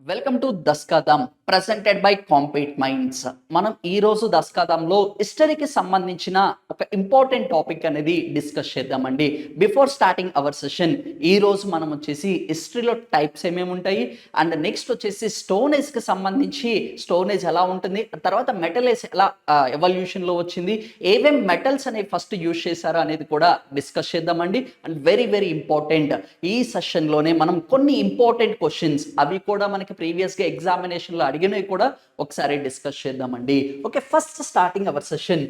Welcome to Daskatham presented by Compete Minds. మనం ఈ రోజు దస్కథంలో హిస్టరీకి సంబంధించిన ఒక ఇంపార్టెంట్ టాపిక్ అనేది డిస్కస్ చేద్దామండి. బిఫోర్ స్టార్టింగ్ అవర్ సెషన్ ఈ రోజు మనం వచ్చేసి హిస్టరీలో టైప్స్ ఏమేమి ఉంటాయి అండ్ నెక్స్ట్ వచ్చేసి స్టోన్ ఏజ్కి సంబంధించి స్టోన్ ఏజ్ ఎలా ఉంటుంది, తర్వాత మెటల్ ఏజ్ ఎలా ఎవల్యూషన్లో వచ్చింది, ఏమేం మెటల్స్ అనేవి ఫస్ట్ యూజ్ చేశారా అనేది కూడా డిస్కస్ చేద్దామండి. అండ్ వెరీ వెరీ ఇంపార్టెంట్, ఈ సెషన్లోనే మనం కొన్ని ఇంపార్టెంట్ క్వశ్చన్స్ అవి కూడా మనకి ప్రీవియస్గా ఎగ్జామినేషన్లో అడిగినవి కూడా ఒకసారి డిస్కస్ చేద్దామండి. Okay, first starting our session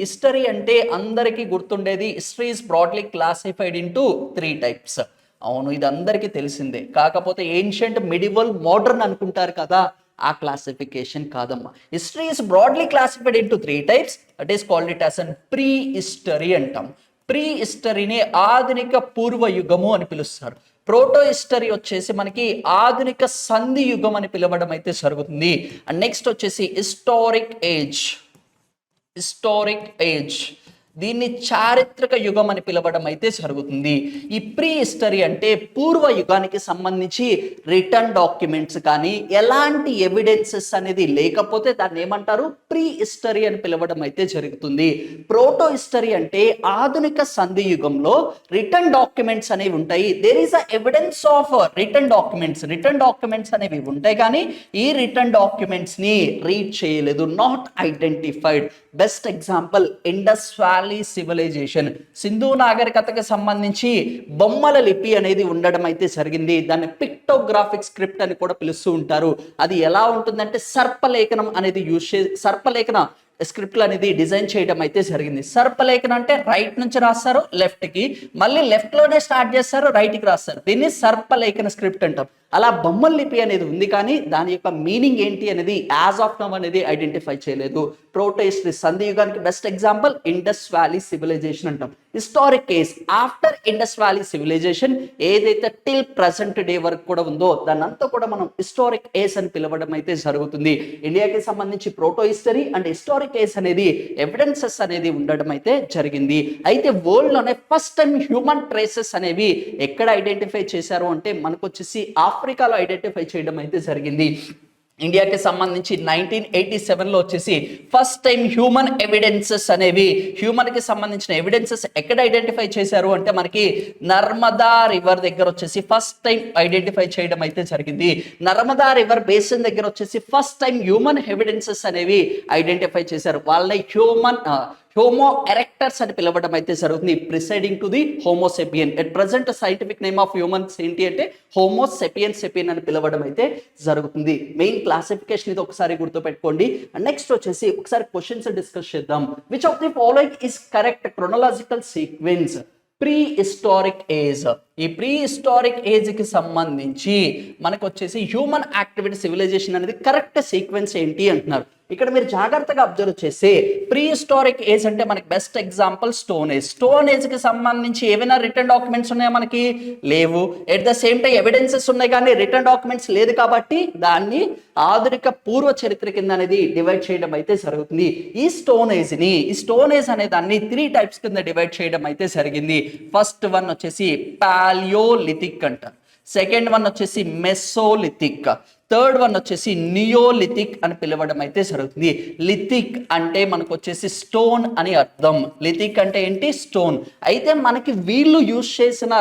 history అంటే అందరికీ గుర్తుండేది history is broadly classified into 3 types. అవును, ఇది అందరికీ తెలిసిందే. కాకపోతే ఏన్షియంట్, మిడివల్, మోడర్న్ అనుకుంటారు కదా, ఆ క్లాసిఫికేషన్ కాదమ్మా. History is broadly classified into 3 types. That is called it as an prehistory అంటాం. ప్రీ హిస్టరీని ఆధునిక పూర్వ యుగము అని పిలుస్తారు. ప్రోటో హిస్టరీ వచ్చేసి మనకి ఆధునిక సంధి యుగం అని పిలవడం అయితే జరుగుతుంది. అండ్ నెక్స్ట్ వచ్చేసి హిస్టారిక్ ఏజ్, దీన్ని చారిత్రక యుగం అని పిలవడం అయితే జరుగుతుంది. ఈ ప్రీ హిస్టరీ అంటే పూర్వ యుగానికి సంబంధించి రిటర్న్ డాక్యుమెంట్స్ కానీ ఎలాంటి ఎవిడెన్సెస్ అనేది లేకపోతే దాన్ని ఏమంటారు, ప్రీ హిస్టరీ అని పిలవడం అయితే జరుగుతుంది. ప్రోటో హిస్టరీ అంటే ఆధునిక సంధి యుగంలో రిటర్న్ డాక్యుమెంట్స్ అనేవి ఉంటాయి. There is a evidence of written documents అనేవి ఉంటాయి, కానీ ఈ రిటర్న్ డాక్యుమెంట్స్ ని రీడ్ చేయలేదు, not identified. Best example Indus valley civilization, Sindhu నాగరికతకు సంబంధించి బొమ్మల లిపి అనేది ఉండడం అయితే జరిగింది. దాన్ని పిక్టోగ్రాఫిక్ స్క్రిప్ట్ అని కూడా పిలుస్తూ ఉంటారు. అది ఎలా ఉంటుందంటే సర్పలేఖనం అనేది సర్పలేఖన స్క్రిప్ట్లు అనేది డిజైన్ చేయడం అయితే జరిగింది. సర్పలేఖనం అంటే రైట్ నుంచి రాస్తారు లెఫ్ట్కి, మళ్ళీ లెఫ్ట్లోనే స్టార్ట్ చేస్తారు, రైట్కి రాస్తారు. దీన్ని సర్పలేఖన స్క్రిప్ట్ అంటాం. అలా బొమ్మల లిపి అనేది ఉంది, కానీ దాని యొక్క మీనింగ్ ఏంటి అనేది యాజ్ ఆఫ్ నౌ అనేది ఐడెంటిఫై చేయలేదు. ప్రోటో హిస్టరీ సంధి యుగానికి best example Indus valley civilization అంటాం. Historic case after Indus valley civilization ఏదైతే టిల్ ప్రజెంట్ డే వరకు కూడా ఉందో దాన్ని అంతా కూడా మనం హిస్టారిక్ ఏజ్ అని పిలవడం అయితే జరుగుతుంది. ఇండియాకి సంబంధించి proto history and historic age అనేది ఎవిడెన్సెస్ అనేది ఉండడం అయితే జరిగింది. అయితే వరల్డ్ లోనే ఫస్ట్ టైం హ్యూమన్ ట్రేసెస్ అనేవి ఎక్కడ ఐడెంటిఫై చేశారు అంటే మనకు వచ్చేసి ఆఫ్రికాలో ఐడెంటిఫై చేయడం అయితే జరిగింది. ఇండియాకి సంబంధించి 1987లో వచ్చేసి ఫస్ట్ టైం హ్యూమన్ ఎవిడెన్సెస్ అనేవి, హ్యూమన్కి సంబంధించిన ఎవిడెన్సెస్ ఎక్కడ ఐడెంటిఫై చేశారు అంటే మనకి నర్మదా రివర్ దగ్గర వచ్చేసి ఫస్ట్ టైం ఐడెంటిఫై చేయడం అయితే జరిగింది. నర్మదా రివర్ బేసిన్ దగ్గర వచ్చేసి ఫస్ట్ టైం హ్యూమన్ ఎవిడెన్సెస్ అనేవి ఐడెంటిఫై చేశారు. వాళ్ళని హోమో ఎరెక్టర్స్ అని పిలవడం అయితే జరుగుతుంది, presiding to the homo sapien. At present scientific name of humans ఏంటి అంటే హోమోసెపియన్ అని పిలవడం అయితే జరుగుతుంది. మెయిన్ క్లాసిఫికేషన్ ఇది ఒకసారి గుర్తుపెట్టుకోండి. నెక్స్ట్ వచ్చేసి ఒకసారి క్వశ్చన్స్ డిస్కస్ చేద్దాం. Which of the following is correct chronological sequence? Pre historic age. ఈ ప్రీ హిస్టారిక్ ఏజ్ కి సంబంధించి మనకు వచ్చేసి హ్యూమన్ యాక్టివిటీ సివిలైజేషన్ అనేది కరెక్ట్ సీక్వెన్స్ ఏంటి అంటున్నారు. ఇక్కడ మీరు జాగ్రత్తగా అబ్జర్వ్ చేస్తే ప్రీ హిస్టారిక్ ఏజ్ అంటే మనకి బెస్ట్ ఎగ్జాంపుల్ స్టోన్ ఏజ్ కి సంబంధించి ఏమైనా రిటర్న్ డాక్యుమెంట్స్ ఉన్నాయా? మనకి లేవు. At the same time evidences ఉన్నాయి, కానీ రిటర్న్ డాక్యుమెంట్స్ లేదు, కాబట్టి దాన్ని ఆధునిక పూర్వ చరిత్ర కింద అనేది డివైడ్ చేయడం అయితే జరుగుతుంది. ఈ స్టోన్ ఏజ్ అనే దాన్ని 3 టైప్స్ కింద డివైడ్ చేయడం అయితే జరిగింది. ఫస్ట్ వన్ వచ్చేసి పాలియోలిథిక్ అంటారు, సెకండ్ వన్ వచ్చేసి మెసోలిథిక్, థర్డ్ వన్ వచ్చేసి నియోలిథిక్ అని పిలవడం అయితే జరుగుతుంది. లిథిక్ అంటే మనకు వచ్చేసి స్టోన్ అని అర్థం. లిథిక్ అంటే ఏంటి? స్టోన్. అయితే మనకి వీళ్ళు యూజ్ చేసిన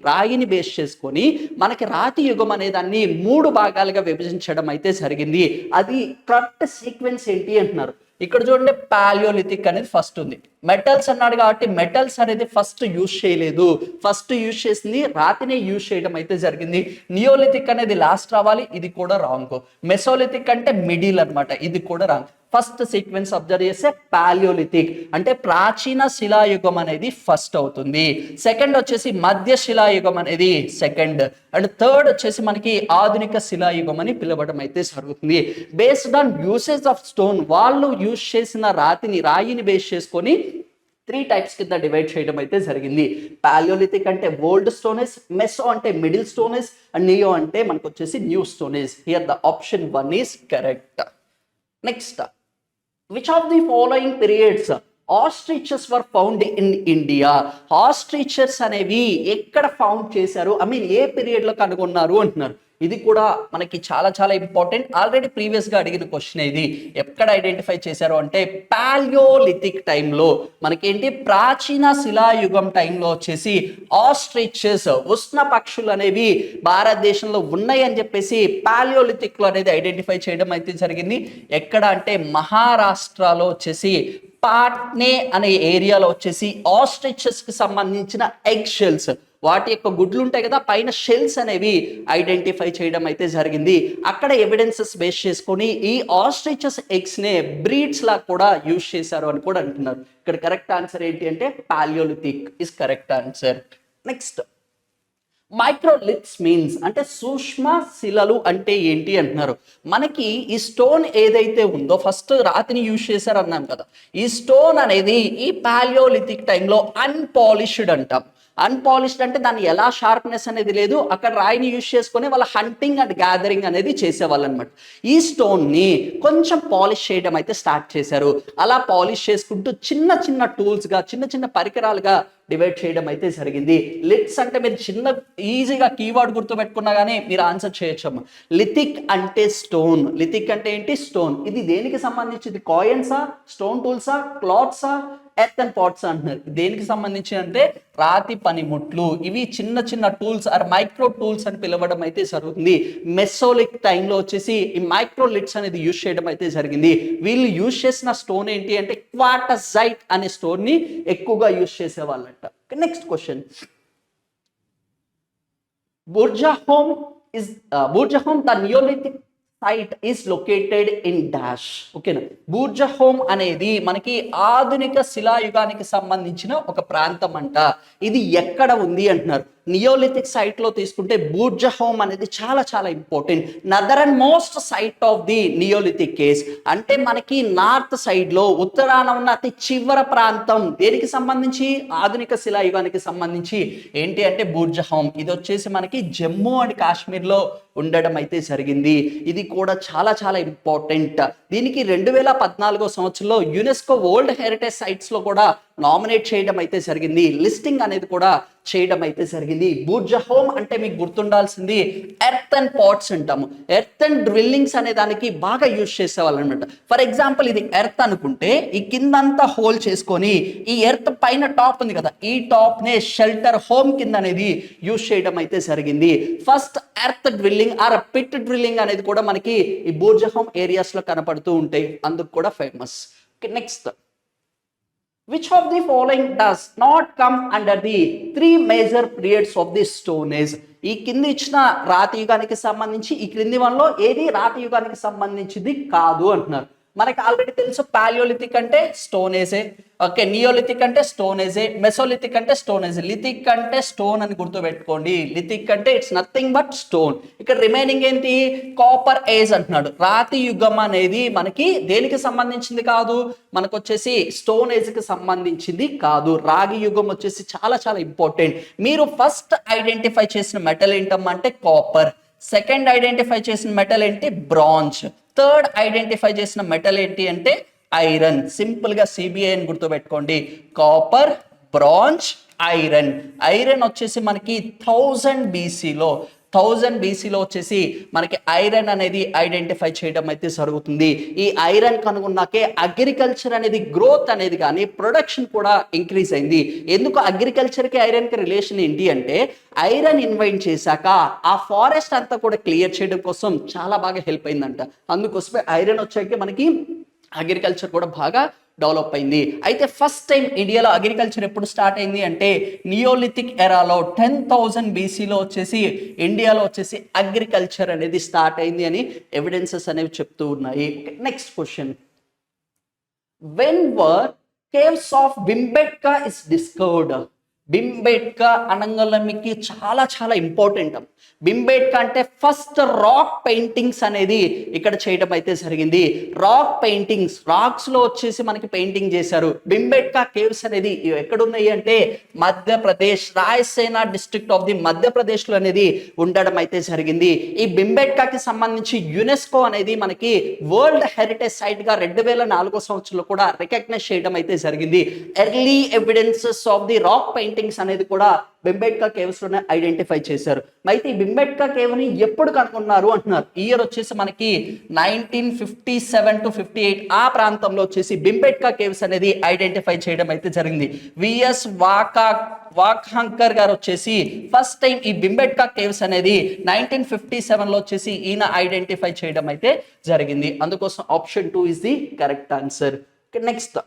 రాయిని బేస్ చేసుకొని మనకి రాతి యుగం అనే దాన్ని 3 భాగాలుగా విభజించడం అయితే జరిగింది. అది కరెక్ట్ సీక్వెన్స్ ఏంటి అంటున్నారు. ఇక్కడ చూడండి, పాలియోలిథిక్ అనేది ఫస్ట్ ఉంది. మెటల్స్ అన్నాడు కాబట్టి మెటల్స్ అనేది ఫస్ట్ యూజ్ చేయలేదు, ఫస్ట్ యూజ్ చేసింది రాతినే యూజ్ చేయడం అయితే జరిగింది. నియోలిథిక్ అనేది లాస్ట్ రావాలి, ఇది కూడా రాంగ్. మెసోలిథిక్ అంటే మిడిల్ అన్నమాట, ఇది కూడా రాంగ్. ఫస్ట్ సీక్వెన్స్ అబ్జర్వ్ చేస్తే పాలియోలిథిక్ అంటే ప్రాచీన శిలాయుగం అనేది ఫస్ట్ అవుతుంది. సెకండ్ వచ్చేసి మధ్య శిలాయుగం అనేది సెకండ్, అండ్ థర్డ్ వచ్చేసి మనకి ఆధునిక శిలాయుగం అని పిలవడం అయితే జరుగుతుంది. Based on usage of stone, వాళ్ళు యూజ్ చేసిన రాయిని బేస్ చేసుకొని 3 టైప్స్ కింద డివైడ్ చేయడం అయితే జరిగింది. పాలియోలిథిక్ అంటే ఓల్డ్ స్టోనేజ్, మెసో అంటే మిడిల్ స్టోనేజ్, అండ్ నియో అంటే మనకు వచ్చేసి new stone age. Here the option 1 is correct. Next, which of the following periods ostriches were found in India? Ostriches అనేవి ఎక్కడ ఫౌండ్ చేశారు, ఐ మీన్ ఏ పీరియడ్లో కనుగొన్నారు అంటున్నారు. ఇది కూడా మనకి చాలా చాలా ఇంపార్టెంట్. ఆల్రెడీ ప్రీవియస్గా అడిగిన క్వశ్చన్ ఇది. ఎక్కడ ఐడెంటిఫై చేశారు అంటే పాలియోలిథిక్ టైంలో మనకేంటి ప్రాచీన శిలాయుగం టైంలో వచ్చేసి ఆస్ట్రిచెస్ ఉష్ణ పక్షులు అనేవి భారతదేశంలో ఉన్నాయి అని చెప్పేసి పాలియోలిథిక్ లో అనేది ఐడెంటిఫై చేయడం అయితే జరిగింది. ఎక్కడ అంటే మహారాష్ట్రలో వచ్చేసి పాట్నే అనే ఏరియాలో వచ్చేసి ఆస్ట్రిచెస్ కి సంబంధించిన ఎగ్ షెల్స్, వాటి యొక్క గుడ్లు ఉంటాయి కదా, పైన షెల్స్ అనేవి ఐడెంటిఫై చేయడం అయితే జరిగింది. అక్కడ ఎవిడెన్సెస్ బేస్ చేసుకొని ఈ ఆస్ట్రిచెస్ ఎగ్స్ నే బ్రీడ్స్ లా కూడా యూజ్ చేశారు అని కూడా అంటున్నారు. ఇక్కడ కరెక్ట్ ఆన్సర్ ఏంటి అంటే paleolithic is correct answer. Next, microliths means అంటే సూక్ష్మ శిలలు అంటే ఏంటి అంటున్నారు. మనకి ఈ స్టోన్ ఏదైతే ఉందో ఫస్ట్ రాతిని యూజ్ చేశారు అన్నాం కదా, ఈ స్టోన్ అనేది ఈ పాలియోలిథిక్ టైంలో అన్పాలిష్డ్ అంటాం. అన్పాలిష్డ్ అంటే దాన్ని ఎలా షార్ప్నెస్ అనేది లేదు, అక్కడ రాయిని యూజ్ చేసుకొని వాళ్ళ హంటింగ్ అండ్ గ్యాదరింగ్ అనేది చేసేవాళ్ళు అనమాట. ఈ స్టోన్ని కొంచెం పాలిష్ చేయడం అయితే స్టార్ట్ చేశారు. అలా పాలిష్ చేసుకుంటూ చిన్న చిన్న టూల్స్గా, చిన్న చిన్న పరికరాలుగా డివైడ్ చేయడం అయితే జరిగింది. లిథ్స్ అంటే మీరు చిన్న ఈజీగా కీవర్డ్ గుర్తుపెట్టుకున్నా కానీ మీరు ఆన్సర్ చేయొచ్చమ్మా. లిథిక్ అంటే స్టోన్. లిథిక్ అంటే ఏంటి? స్టోన్. ఇది దేనికి సంబంధించింది? కాయిన్సా, స్టోన్ టూల్సా, క్లాత్సా, ఎర్త్ అండ్ పాట్స్ అంటున్నారు. దేనికి సంబంధించి అంటే రాతి పనిముట్లు. ఇవి చిన్న చిన్న టూల్స్ ఆర్ మైక్రో టూల్స్ అని పిలవడం అయితే జరుగుతుంది. మెసోలిక్ టైంలో వచ్చేసి ఈ మైక్రో లిథ్స్ అనేది యూజ్ చేయడం అయితే జరిగింది. వీళ్ళు యూజ్ చేసిన స్టోన్ ఏంటి అంటే క్వార్టజైట్ అనే స్టోన్ ని ఎక్కువగా యూజ్ చేసేవాళ్ళంట. Next question, Burzahom the neolithic site is located in dash. ఓకేనా, బూర్జహోమ్ అనేది మనకి ఆధునిక శిలాయుగానికి సంబంధించిన ఒక ప్రాంతం అంట. ఇది ఎక్కడ ఉంది అంటున్నారు. నియోలిథిక్ సైట్ లో తీసుకుంటే బూర్జహోమ్ అనేది చాలా చాలా important. Northernmost site of the neolithic caves అంటే మనకి నార్త్ సైడ్ లో ఉత్తరాన ఉన్న అతి చివర ప్రాంతం దేనికి సంబంధించి? ఆధునిక శిలాయుగానికి సంబంధించి ఏంటి అంటే బూర్జహోమ్. ఇది వచ్చేసి మనకి జమ్మూ అండ్ కాశ్మీర్ లో ఉండడం అయితే జరిగింది. ఇది కూడా చాలా చాలా ఇంపార్టెంట్. దీనికి 2014 సంవత్సరంలో యునెస్కో వరల్డ్ హెరిటేజ్ సైట్స్ లో కూడా నామినేట్ చేయడం అయితే జరిగింది. లిస్టింగ్ అనేది కూడా చేయడం అయితే జరిగింది. బూర్జహోమ్ అంటే మీకు గుర్తుండాల్సింది ఎర్త్ అండ్ పాట్స్ అంటాము. ఎర్త్ అండ్ డ్రిల్లింగ్స్ అనే దానికి బాగా యూజ్ చేసేవాళ్ళు అనమాట. ఫర్ ఎగ్జాంపుల్ ఇది ఎర్త్ అనుకుంటే ఈ కిందంతా హోల్ చేసుకొని ఈ ఎర్త్ పైన టాప్ ఉంది కదా, ఈ టాప్ నే షెల్టర్ హోమ్ కింద అనేది యూజ్ చేయడం అయితే జరిగింది. First earth drilling or pit drilling అనేది కూడా మనకి ఈ బూర్జహోమ్ ఏరియాస్ లో కనపడుతూ ఉంటాయి, అందుకు కూడా famous. Next, which of the following does not come under the three major periods of the Stone Age? ఈ కింది ఇచ్చిన రాతి యుగానికి సంబంధించి ఈ క్రింది వన్లో ఏది రాతి యుగానికి సంబంధించింది కాదు అంటున్నారు. మనకి ఆల్రెడీ తెలుసు పాలియోలిథిక్ అంటే స్టోన్ ఏజే, ఓకే, నియోలిథిక్ అంటే స్టోన్ ఏజే, మెసోలిథిక్ అంటే స్టోన్ ఏజే, లిథిక్ అంటే స్టోన్ అని గుర్తుపెట్టుకోండి. లిథిక్ అంటే ఇట్స్ నథింగ్ బట్ స్టోన్. ఇక్కడ రిమైనింగ్ ఏంటి? కాపర్ ఏజ్ అంటున్నాడు. రాతి యుగం అనేది మనకి దేనికి సంబంధించింది కాదు, మనకు వచ్చేసి స్టోన్ ఏజ్ కి సంబంధించింది కాదు. రాగి యుగం వచ్చేసి చాలా చాలా ఇంపార్టెంట్. మీరు ఫస్ట్ ఐడెంటిఫై చేసిన మెటల్ ఏంటమ్మా అంటే కాపర్. సెకండ్ ఐడెంటిఫై చేసిన మెటల్ ఏంటి? బ్రాంజ్. థర్డ్ ఐడెంటిఫై చేసిన మెటల్ ఏంటి అంటే ఐరన్. సింపుల్ గా సిబిఐ అని గుర్తుపెట్టుకోండి. Copper, bronze, iron. ఐరన్ వచ్చేసి మనకి 1000 బీసీలో వచ్చేసి మనకి ఐరన్ అనేది ఐడెంటిఫై చేయడం అయితే జరుగుతుంది. ఈ ఐరన్ కనుగొన్నాకే అగ్రికల్చర్ అనేది గ్రోత్ అనేది కానీ ప్రొడక్షన్ కూడా ఇంక్రీజ్ అయింది. ఎందుకు అగ్రికల్చర్కి ఐరన్కి రిలేషన్ ఏంటి అంటే ఐరన్ ఇన్వైట్ చేశాక ఆ ఫారెస్ట్ అంతా కూడా క్లియర్ చేయడం కోసం చాలా బాగా హెల్ప్ అయిందంట. అందుకోసమే ఐరన్ వచ్చాక మనకి అగ్రికల్చర్ కూడా బాగా డెవలప్ అయింది. అయితే ఫస్ట్ టైం ఇండియాలో అగ్రికల్చర్ ఎప్పుడు స్టార్ట్ అయింది అంటే నియోలిథిక్ ఎరాలో 10,000 బీసీలో వచ్చేసి ఇండియాలో వచ్చేసి అగ్రికల్చర్ అనేది స్టార్ట్ అయింది అని ఎవిడెన్సెస్ అనేవి చెప్తూ ఉన్నాయి. Next question, when were caves of Bhimbetka is discovered? Bhimbetka అనగానే మీకు చాలా చాలా ఇంపార్టెంట్. భింబెట్కా అంటే ఫస్ట్ రాక్ పెయింటింగ్స్ అనేది ఇక్కడ చేయడం అయితే జరిగింది. రాక్ పెయింటింగ్స్, రాక్స్ లో వచ్చేసి మనకి పెయింటింగ్ చేశారు. భింబెట్కా కేవ్స్ అనేది ఎక్కడున్నాయి అంటే Madhya Pradesh, Raisen district of the Madhya Pradesh లో అనేది ఉండడం అయితే జరిగింది. ఈ భింబెట్కాకి సంబంధించి యునెస్కో అనేది మనకి వరల్డ్ హెరిటేజ్ సైట్ గా 2004 సంవత్సరంలో కూడా రికగ్నైజ్ చేయడం అయితే జరిగింది. Early evidences of the rock painting paintings అనేది కూడా బింబేట్కా కేవ్స్ లోనే ఐడెంటిఫై చేశారు. అయితే ఈ బింబేట్కా కేవ్ ని ఎప్పుడు కనుగొన్నారు అంటున్నారు. ఇయర్ వచ్చేసి మనకి 1957 to 58 ఆ ప్రాంతంలో వచ్చేసి బింబేట్కా కేవ్స్ అనేది ఐడెంటిఫై చేయడం అయితే జరిగింది. విఎస్ వాకాంకర్ గారు వచ్చేసి ఫస్ట్ టైం ఈ బింబేట్కా కేవ్స్ అనేది 1957 లో వచ్చేసి ఈయన ఐడెంటిఫై చేయడం అయితే జరిగింది. అందుకోసం option 2 is the correct answer. Next,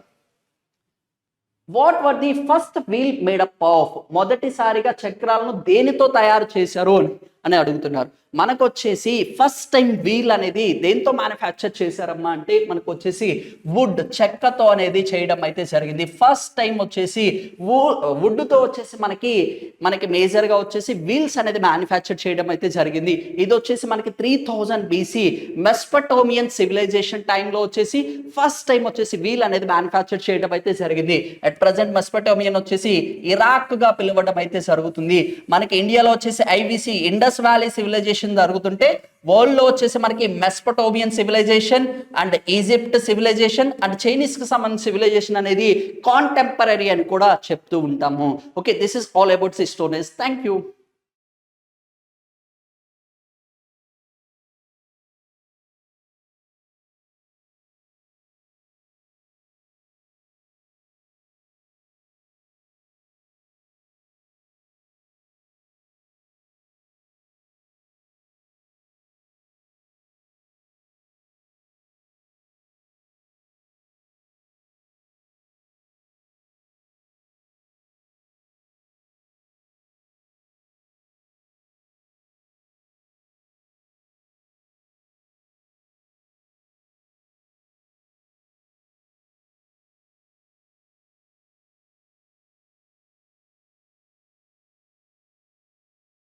what were the first wheel made up of? మొదటిసారిగా చక్రాలను దేనితో తయారు చేశారు అని అడుగుతున్నారు. మనకు వచ్చేసి ఫస్ట్ టైం వీల్ అనేది దేంతో మ్యానుఫ్యాక్చర్ చేశారమ్మా అంటే మనకు వచ్చేసి వుడ్, చెక్కతో అనేది చేయడం అయితే జరిగింది. ఫస్ట్ టైం వచ్చేసి వుడ్తో వచ్చేసి మనకి మేజర్గా వచ్చేసి వీల్స్ అనేది మ్యానుఫ్యాక్చర్ చేయడం అయితే జరిగింది. ఇది వచ్చేసి మనకి 3000 BC మెస్పటోమియన్ సివిలైజేషన్ టైంలో వచ్చేసి ఫస్ట్ టైం వచ్చేసి వీల్ అనేది మ్యానుఫ్యాక్చర్ చేయడం అయితే జరిగింది. అట్ ప్రజెంట్ మెస్పటోమియన్ వచ్చేసి ఇరాక్ గా పిలవడం అయితే జరుగుతుంది. మనకి ఇండియాలో వచ్చేసి IVC ఇండస్ వ్యాలీ సివిలైజేషన్ జరుగుతుంటే వరల్డ్ లో వచ్చేసి మనకి Mesopotamian civilisation and Egypt civilisation and Chinese కి సంబంధించిన సివిలైజేషన్ అనేది కాంటెంపరీ అని కూడా చెప్తూ ఉంటాము. Okay, this is all about the stories. Thank you.